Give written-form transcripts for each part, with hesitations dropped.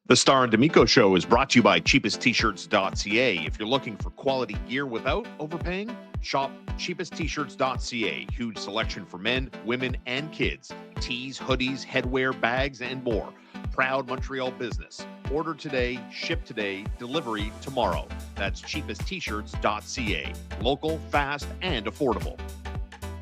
The Star and D'Amico Show is brought to you by cheapesttshirts.ca. If you're looking for quality gear without overpaying, shop cheapesttshirts.ca. Huge selection for men, women, and kids. Tees, hoodies, headwear, bags, and more. Proud Montreal business. Order today, ship today, delivery tomorrow. That's cheapesttshirts.ca. Local, fast, and affordable.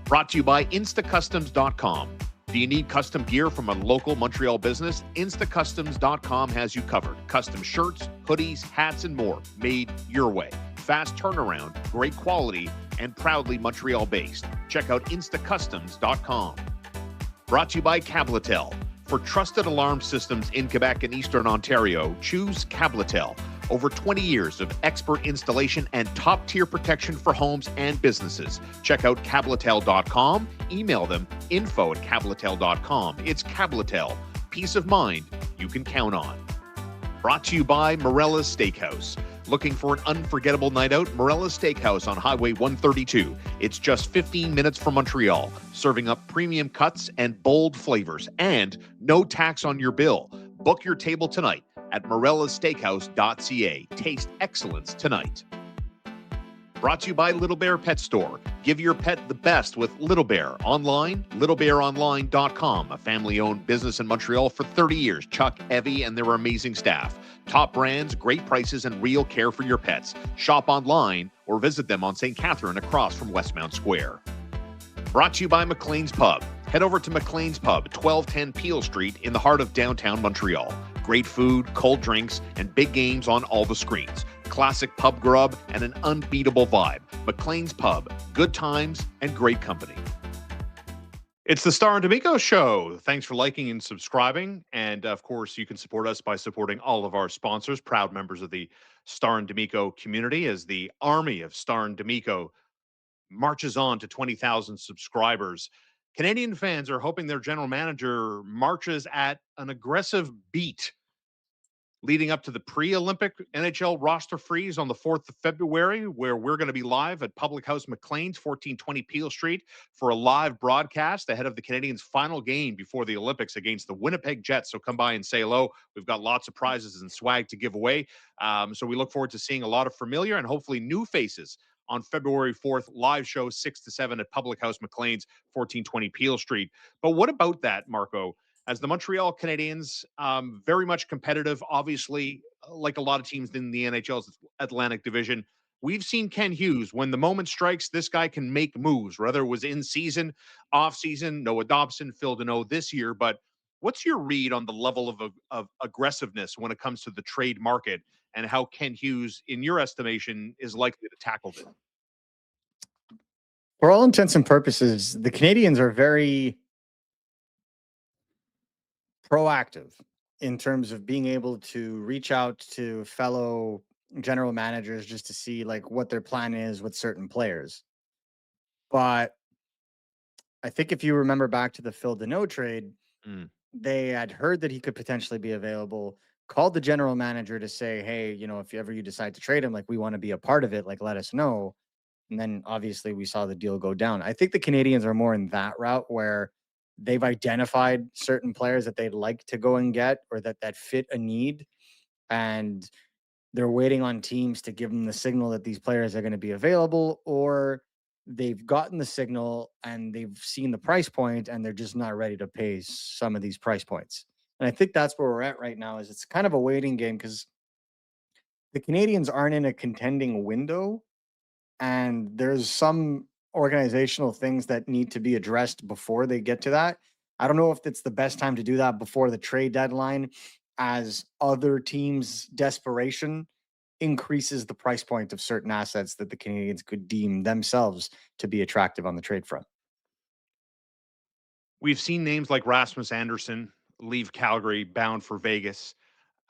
Brought to you by instacustoms.com. Do you need custom gear from a local Montreal business? Instacustoms.com has you covered. Custom shirts, hoodies, hats, and more made your way. Fast turnaround, great quality, and proudly Montreal-based. Check out instacustoms.com. Brought to you by Cabletel. For trusted alarm systems in Quebec and Eastern Ontario, choose Cabletel. Over 20 years of expert installation and top-tier protection for homes and businesses. Check out Cabletel.com. Email them info@Cabletel.com. It's Cabletel. Peace of mind you can count on. Brought to you by Morella's Steakhouse. Looking for an unforgettable night out? Morella's Steakhouse on Highway 132. It's just 15 minutes from Montreal, serving up premium cuts and bold flavors, and no tax on your bill. Book your table tonight at morellassteakhouse.ca. Taste excellence tonight. Brought to you by Little Bear Pet Store. Give your pet the best with Little Bear. Online, littlebearonline.com. A family-owned business in Montreal for 30 years. Chuck, Evie, and their amazing staff. Top brands, great prices, and real care for your pets. Shop online or visit them on St. Catherine across from Westmount Square. Brought to you by McLean's Pub. Head over to McLean's Pub, 1210 Peel Street in the heart of downtown Montreal. Great food, cold drinks, and big games on all the screens. Classic pub grub and an unbeatable vibe. McLean's Pub, good times and great company. It's the Star and D'Amico Show. Thanks for liking and subscribing. And of course, you can support us by supporting all of our sponsors, proud members of the Star and D'Amico community, as the army of Star and D'Amico marches on to 20,000 subscribers. Canadian fans are hoping their general manager marches at an aggressive beat leading up to the pre-Olympic NHL roster freeze on the 4th of February, where we're going to be live at Public House McLean's, 1420 Peel Street, for a live broadcast ahead of the Canadiens' final game before the Olympics against the Winnipeg Jets. So come by and say hello. We've got lots of prizes and swag to give away. So we look forward to seeing a lot of familiar and hopefully new faces on February 4th, live show 6 to 7 at Public House McLean's, 1420 Peel Street. But what about that, Marco? As the Montreal Canadiens, very much competitive, obviously, like a lot of teams in the NHL's Atlantic Division. We've seen Kent Hughes. When the moment strikes, this guy can make moves, whether it was in season, off season, Noah Dobson, Phil Deneau this year. But what's your read on the level of aggressiveness when it comes to the trade market and how Kent Hughes, in your estimation, is likely to tackle it? For all intents and purposes, the Canadiens are very proactive in terms of being able to reach out to fellow general managers just to see like what their plan is with certain players. But I think if you remember back to the Phil Deneau trade, they had heard that he could potentially be available, called the general manager to say, hey, if ever you decide to trade him, like we want to be a part of it, like let us know. And then obviously we saw the deal go down. I think the Canadiens are more in that route where they've identified certain players that they'd like to go and get or that fit a need. And they're waiting on teams to give them the signal that these players are going to be available, or they've gotten the signal and they've seen the price point and they're just not ready to pay some of these price points. And I think that's where we're at right now is it's kind of a waiting game because the Canadiens aren't in a contending window and there's some organizational things that need to be addressed before they get to that. I don't know if it's the best time to do that before the trade deadline, as other teams' desperation increases the price point of certain assets that the Canadiens could deem themselves to be attractive on the trade front. We've seen names like Rasmus Anderson leave Calgary, bound for Vegas.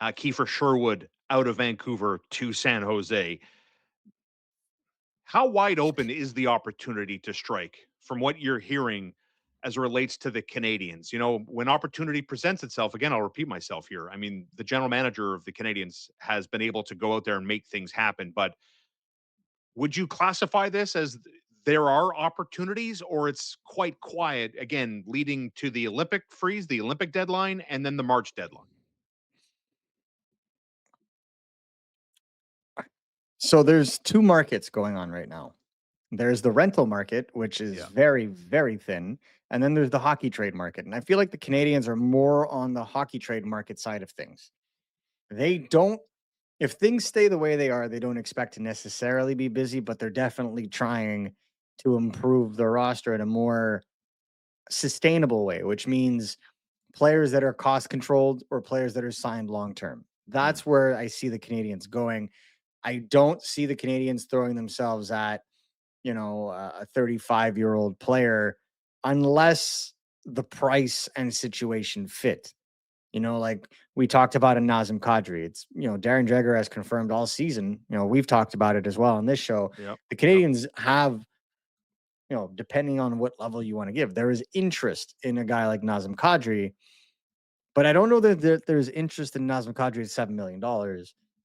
Kiefer Sherwood out of Vancouver to San Jose. How wide open is the opportunity to strike from what you're hearing as it relates to the Canadiens? When opportunity presents itself, again, I'll repeat myself here. I mean, the general manager of the Canadiens has been able to go out there and make things happen. But would you classify this as there are opportunities, or it's quite quiet, again, leading to the Olympic freeze, the Olympic deadline, and then the March deadline? So there's two markets going on right now. There's the rental market, which is Yeah. very, very thin. And then there's the hockey trade market. And I feel like the Canadians are more on the hockey trade market side of things. They don't, if things stay the way they are, they don't expect to necessarily be busy, but they're definitely trying to improve the roster in a more sustainable way, which means players that are cost controlled or players that are signed long term. Mm. That's where I see the Canadians going. I don't see the Canadians throwing themselves at, a 35-year-old player unless the price and situation fit. Like we talked about in Nazem Kadri. It's, Darren Dreger has confirmed all season. We've talked about it as well on this show. Yep. The Yep. Canadians have, depending on what level you want to give, there is interest in a guy like Nazem Kadri, but I don't know that there's interest in Nazem Kadri at $7 million,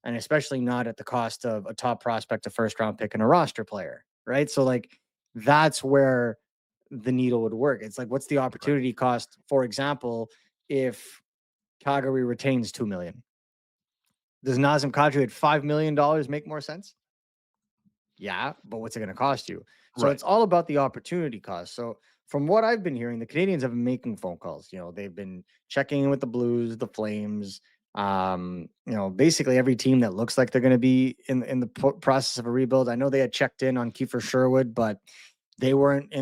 and especially not at the cost of a top prospect, a first round pick, and a roster player, right? So, like, that's where the needle would work. It's like, what's the Right. opportunity cost? For example, if Calgary retains $2 million, does Nazem Kadri at $5 million make more sense? Yeah, but what's it going to cost you? So Right. it's all about the opportunity cost. So from what I've been hearing, the Canadians have been making phone calls. They've been checking in with the Blues, the Flames, basically every team that looks like they're going to be in the process of a rebuild. I know they had checked in on Kiefer Sherwood, but they weren't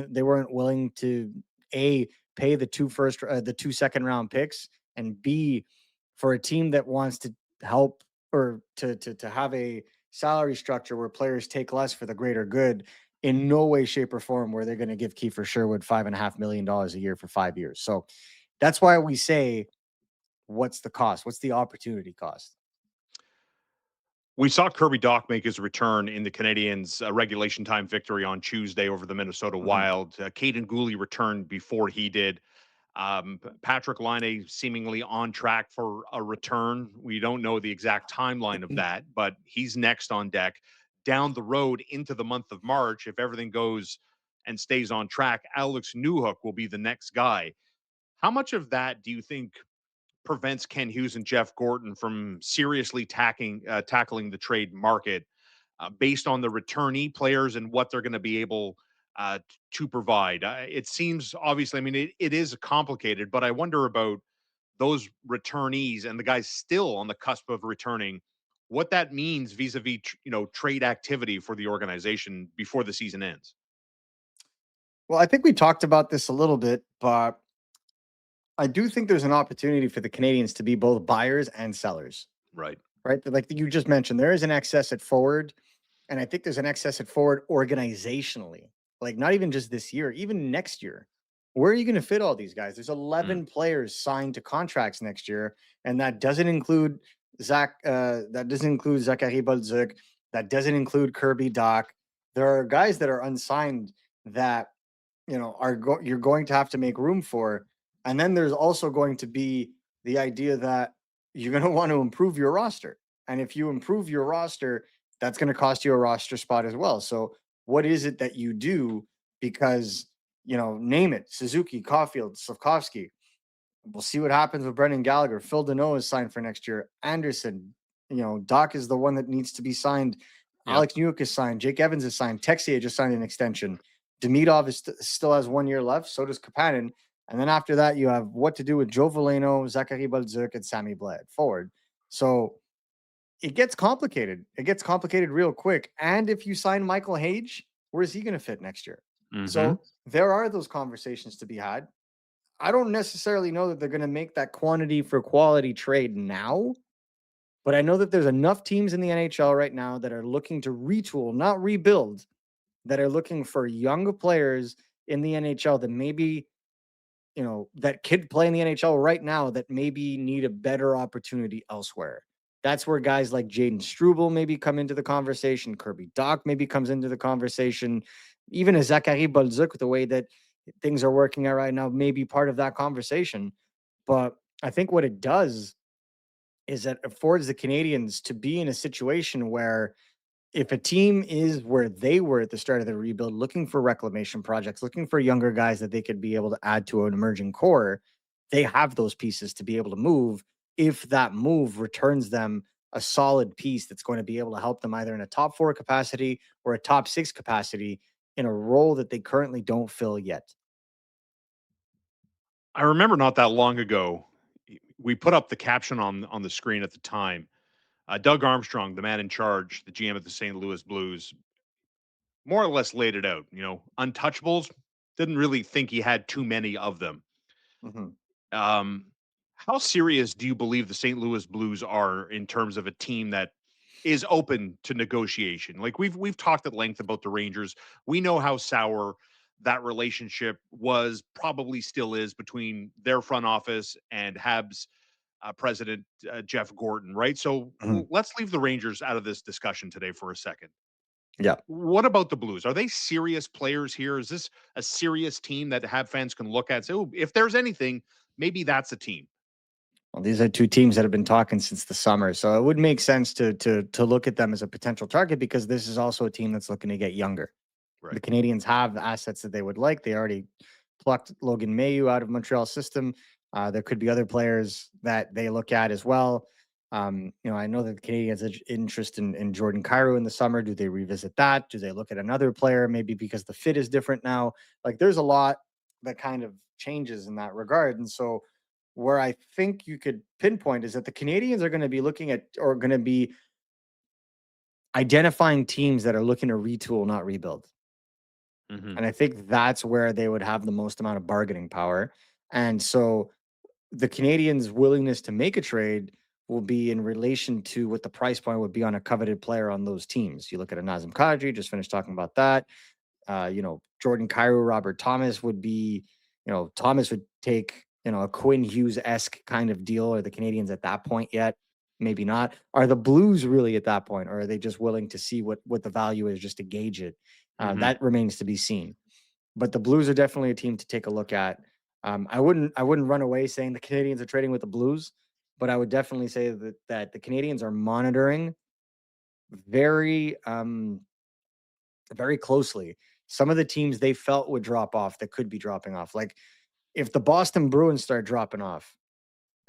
willing to a pay the 2 second round picks, and b, for a team that wants to help or to have a salary structure where players take less for the greater good. In no way, shape, or form where they're going to give Kiefer Sherwood $5.5 million a year for 5 years. So that's why we say, what's the cost? What's the opportunity cost? We saw Kirby Doc make his return in the Canadiens' regulation time victory on Tuesday over the Minnesota Mhm. Wild. Caden Gooley returned before he did. Patrick Laine seemingly on track for a return. We don't know the exact timeline of that, but he's next on deck. Down the road into the month of March, if everything goes and stays on track, Alex Newhook will be the next guy. How much of that do you think prevents Ken Hughes and Jeff Gorton from seriously tackling the trade market based on the returnee players and what they're going to be able to provide? It seems obviously, I mean, it is complicated, but I wonder about those returnees and the guys still on the cusp of returning, what that means vis-a-vis, trade activity for the organization before the season ends. Well, I think we talked about this a little bit, but I do think there's an opportunity for the Canadians to be both buyers and sellers, Right. right? Like you just mentioned, there is an excess at forward. And I think there's an excess at forward organizationally, like not even just this year, even next year. Where are you going to fit all these guys? There's Mm. 11 players signed to contracts next year, and that doesn't include That doesn't include Zachary Bolduc. That doesn't include Kirby Doc. There are guys that are unsigned that you're going to have to make room for. And then there's also going to be the idea that you're going to want to improve your roster. And if you improve your roster, that's going to cost you a roster spot as well. So what is it that you do? Because, name it, Suzuki, Caulfield, Slavkovsky. We'll see what happens with Brendan Gallagher. Phil Deneau is signed for next year. Anderson, Doc is the one that needs to be signed. Yep. Alex Newhook is signed. Jake Evans is signed. Texier just signed an extension. Demidov still has 1 year left. So does Kapanen. And then after that, you have what to do with Joe Veleno, Zachary Bolduc, and Sammy Bled forward. So it gets complicated. It gets complicated real quick. And if you sign Michael Hage, where's he going to fit next year? Mm-hmm. So there are those conversations to be had. I don't necessarily know that they're going to make that quantity for quality trade now, but I know that there's enough teams in the NHL right now that are looking to retool, not rebuild, that are looking for younger players in the NHL that maybe, that could play in the NHL right now that maybe need a better opportunity elsewhere. That's where guys like Jaden Struble maybe come into the conversation. Kirby Doc maybe comes into the conversation. Even a Zachary Bolduc, with the way that things are working out right now, may be part of that conversation. But I think what it does is that affords the Canadians to be in a situation where if a team is where they were at the start of the rebuild, looking for reclamation projects, looking for younger guys that they could be able to add to an emerging core, they have those pieces to be able to move if that move returns them a solid piece that's going to be able to help them either in a top four capacity or a top six capacity in a role that they currently don't fill yet. I remember not that long ago, we put up the caption on the screen at the time. Doug Armstrong, the man in charge, the GM of the St. Louis Blues, more or less laid it out. Untouchables, didn't really think he had too many of them. Mhm. Um, how serious do you believe the St. Louis Blues are in terms of a team that is open to negotiation? Like we've talked at length about the Rangers. We know how sour that relationship was, probably still is, between their front office and Habs president Jeff Gordon, right? So Mhm. let's leave the Rangers out of this discussion today for a second. Yeah. What about the Blues? Are they serious players here? Is this a serious team that Hab fans can look at and say, oh, if there's anything, maybe that's a team? Well, these are two teams that have been talking since the summer, so it would make sense to look at them as a potential target because this is also a team that's looking to get younger. The Right. Canadians have the assets that they would like. They already plucked Logan Mailloux out of Montreal's system. There could be other players that they look at as well. I know that the Canadians have interest in Jordan Cairo in the summer. Do they revisit that? Do they look at another player maybe because the fit is different now? Like there's a lot that kind of changes in that regard. And so where I think you could pinpoint is that the Canadians are going to be looking at or going to be identifying teams that are looking to retool, not rebuild. Hmm. And I think that's where they would have the most amount of bargaining power. And so the Canadians' willingness to make a trade will be in relation to what the price point would be on a coveted player on those teams. You look at a Nazem Kadri, just finished talking about that. Jordan Cairo, Robert Thomas would be, Thomas would take, a Quinn Hughes esque kind of deal. Are the Canadians at that point yet? Maybe not. Are the Blues really at that point, or are they just willing to see what the value is just to gauge it? Hmm. That remains to be seen. But the Blues are definitely a team to take a look at. I wouldn't run away saying the Canadians are trading with the Blues, but I would definitely say that the Canadians are monitoring very very closely some of the teams they felt would drop off that could be dropping off. Like if the Boston Bruins start dropping off,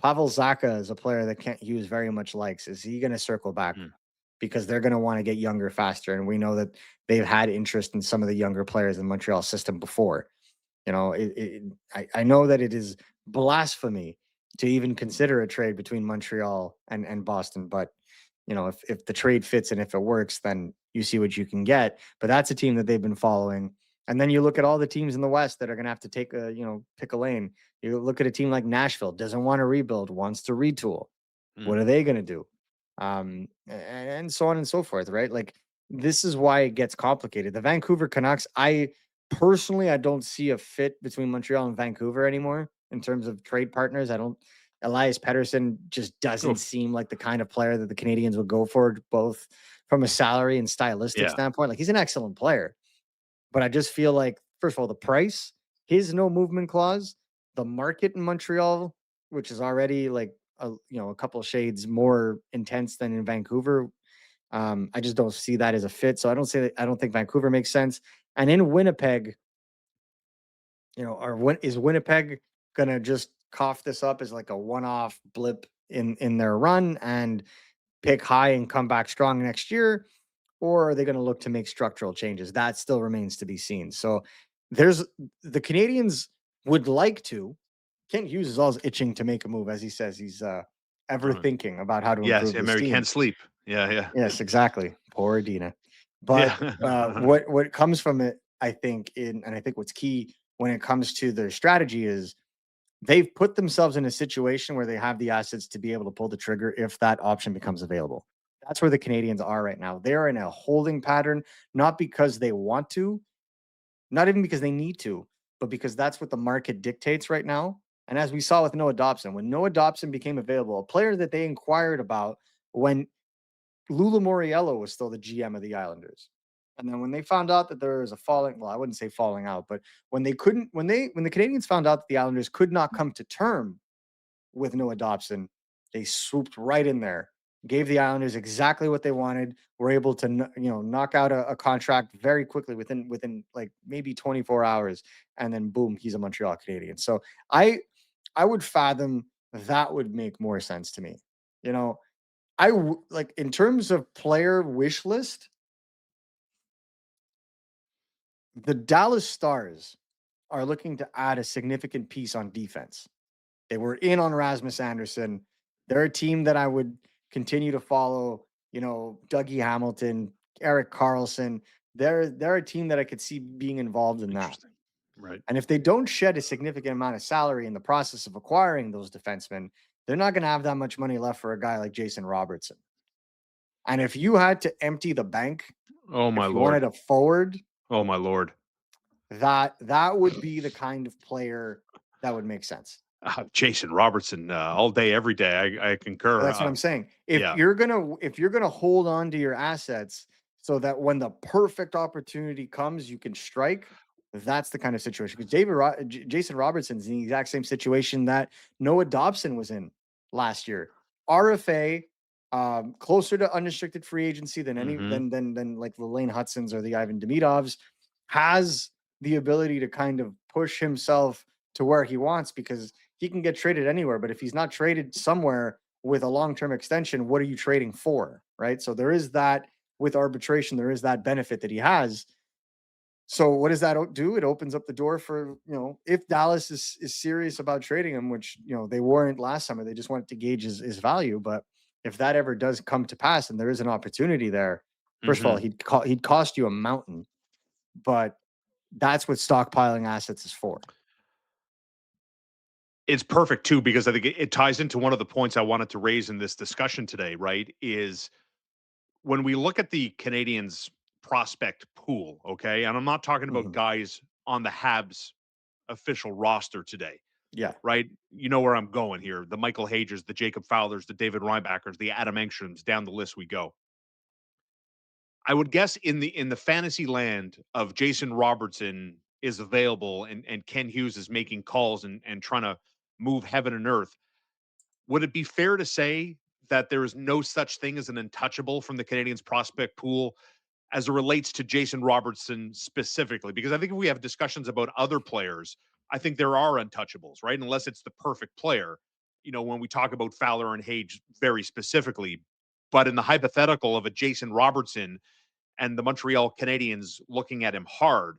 Pavel Zacha is a player that Kent Hughes very much likes. Is he going to circle back? Because they're going to want to get younger faster. And we know that they've had interest in some of the younger players in Montreal system before. I know that it is blasphemy to even consider a trade between Montreal and Boston, but if the trade fits and if it works, then you see what you can get. But that's a team that they've been following. And then you look at all the teams in the West that are going to have to pick a lane. You look at a team like Nashville, doesn't want to rebuild, wants to retool. Mm. What are they going to do? And so on and so forth, right? Like this is why it gets complicated. The Vancouver Canucks, I don't see a fit between Montreal and Vancouver anymore in terms of trade partners. I don't. Elias Pettersson just doesn't Oof. seem like the kind of player that the Canadians would go for, both from a salary and stylistic Yeah. standpoint. Like he's an excellent player, but I just feel like, first of all, the price, his no movement clause, the market in Montreal, which is already like a couple of shades more intense than in Vancouver. I just don't see that as a fit. So I don't think Vancouver makes sense. And in Winnipeg, is Winnipeg gonna just cough this up as like a one-off blip in their run and pick high and come back strong next year, or are they going to look to make structural changes? That still remains to be seen. So there's the Canadians would like to. Kent Hughes is always itching to make a move, as he says he's ever Uh, thinking about how to yes. improve Yeah. this Mary team. can't sleep. Yeah. Yeah. Yes, exactly. Poor Dina. But Yeah. what comes from it, I think, and I think what's key when it comes to their strategy is they've put themselves in a situation where they have the assets to be able to pull the trigger if that option becomes available. That's where the Canadians are right now. They're in a holding pattern, not because they want to, not even because they need to, but because that's what the market dictates right now. And as we saw with Noah Dobson, when Noah Dobson became available, a player that they inquired about when Lula Moriello was still the GM of the Islanders. And then when they found out that there was a I wouldn't say falling out, but when they couldn't, when the Canadians found out that the Islanders could not come to term with Noah Dobson, they swooped right in there, gave the Islanders exactly what they wanted, were able to knock out a contract very quickly within like maybe 24 hours, and then boom, he's a Montreal Canadian. So I I would fathom that would make more sense to me. You know, like in terms of player wish list, the Dallas Stars are looking to add a significant piece on defense. They were in on Rasmus Anderson. They're a team that I would continue to follow. Dougie Hamilton, Eric Carlson. They're a team that I could see being involved in that. Interesting. Right. And if they don't shed a significant amount of salary in the process of acquiring those defensemen, they're not going to have that much money left for a guy like Jason Robertson. And if you had to empty the bank, Oh my if you lord. wanted a forward, Oh my lord. that would be the kind of player that would make sense. Jason Robertson, all day, every day. I concur. That's what I'm saying. If Yeah. you're gonna hold on to your assets so that when the perfect opportunity comes, you can strike, that's the kind of situation. Because Jason Robertson's in the exact same situation that Noah Dobson was in last year. RFA, closer to unrestricted free agency than any Mhm. than like the Lane Hudsons or the Ivan Demidovs, has the ability to kind of push himself to where he wants because he can get traded anywhere. But if he's not traded somewhere with a long-term extension, what are you trading for? Right. So there is that with arbitration, there is that benefit that he has. So what does that do? It opens up the door for, if Dallas is serious about trading him, which, they weren't last summer, they just wanted to gauge his value. But if that ever does come to pass and there is an opportunity there, first of all, Mhm. he'd cost you a mountain, but that's what stockpiling assets is for. It's perfect too because I think it ties into one of the points I wanted to raise in this discussion today, right? Is when we look at the Canadians prospect pool, okay? And I'm not talking about Mhm. guys on the Habs official roster today, Yeah. right? You know where I'm going here. The Michael Hagers, the Jacob Fowlers, the David Reinbachers, the Adam Engstroms, down the list we go. I would guess in the fantasy land of Jason Robertson is available and Ken Hughes is making calls and trying to move heaven and earth. Would it be fair to say that there is no such thing as an untouchable from the Canadians prospect pool as it relates to Jason Robertson specifically? Because I think if we have discussions about other players, I think there are untouchables, right? Unless it's the perfect player, when we talk about Fowler and Hage very specifically. But in the hypothetical of a Jason Robertson and the Montreal Canadiens looking at him hard,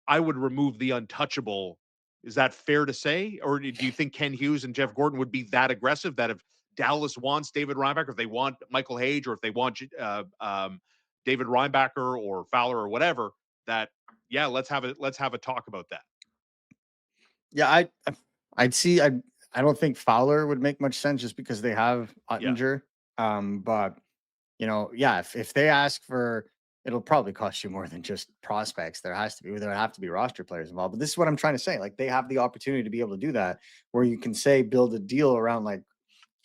I would remove the untouchable. Is that fair to say? Or do you think Ken Hughes and Jeff Gordon would be that aggressive that if Dallas wants David Reinbacher, if they want Michael Hage, or if they want David Reinbacher or Fowler or whatever, that yeah, let's have a talk about that. Yeah, I don't think Fowler would make much sense just because they have Yeah, Uttinger. But yeah, if they ask for, it'll probably cost you more than just prospects. There would have to be roster players involved. But this is what I'm trying to say. Like they have the opportunity to be able to do that, where you can say build a deal around like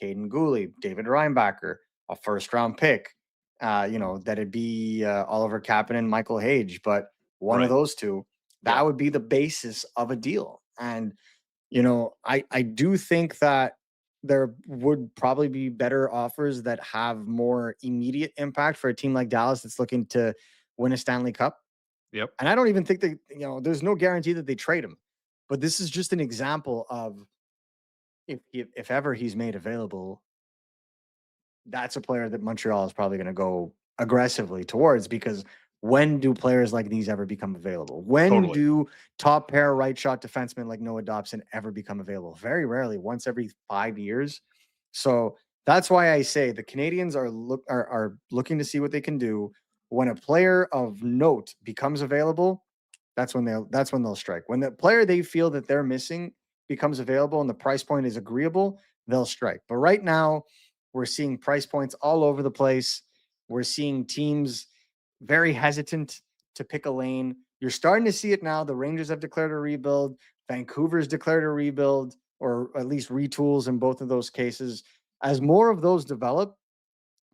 Caden Gooley, David Reinbacher, a first round pick. That'd be Oliver Kapanen, Michael Hage, but one of right. those two, Yeah, that would be the basis of a deal. And I do think that there would probably be better offers that have more immediate impact for a team like Dallas that's looking to win a Stanley Cup. yep, And I don't even think that, there's no guarantee that they trade him. But this is just an example of if ever he's made available, that's a player that Montreal is probably going to go aggressively towards because when do players like these ever become available? When totally. do top pair right shot defensemen like Noah Dobson ever become available? Very rarely, once every 5 years. So that's why I say the Canadians are looking to see what they can do. When a player of note becomes available, that's when they'll strike. When the player they feel that they're missing becomes available and the price point is agreeable, they'll strike. But right now, we're seeing price points all over the place. We're seeing teams very hesitant to pick a lane. You're starting to see it now. The Rangers have declared a rebuild. Vancouver's declared a rebuild, or at least retools in both of those cases. As more of those develop,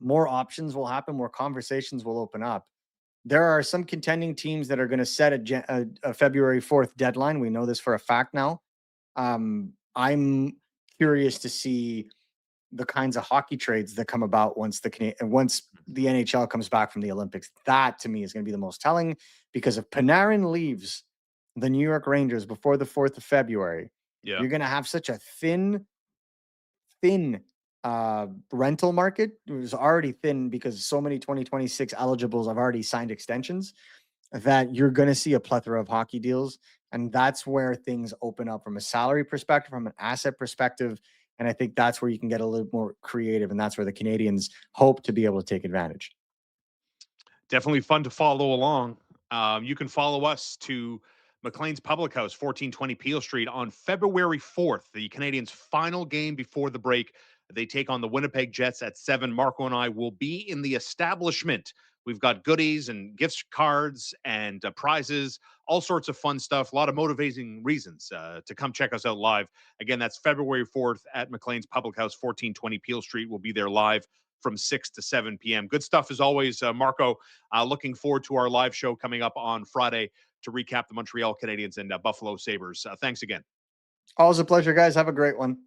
more options will happen, more conversations will open up. There are some contending teams that are going to set a February 4th deadline. We know this for a fact now. I'm curious to see the kinds of hockey trades that come about once the NHL comes back from the Olympics. That to me is going to be the most telling because if Panarin leaves the New York Rangers before the 4th of February, Yeah, you're going to have such a thin rental market was already thin because so many 2026 eligibles have already signed extensions that you're going to see a plethora of hockey deals. And that's where things open up from a salary perspective, from an asset perspective. And I think that's where you can get a little more creative. And that's where the Canadians hope to be able to take advantage. Definitely fun to follow along. You can follow us to McLean's Public House, 1420 Peel Street, on February 4th, the Canadians' final game before the break. They take on the Winnipeg Jets at 7. Marco and I will be in the establishment. We've got goodies and gift cards and prizes, all sorts of fun stuff, a lot of motivating reasons to come check us out live. Again, that's February 4th at McLean's Public House, 1420 Peel Street. We'll be there live from 6 to 7 p.m. Good stuff as always, Marco. Looking forward to our live show coming up on Friday to recap the Montreal Canadiens and Buffalo Sabres. Thanks again. Always a pleasure, guys. Have a great one.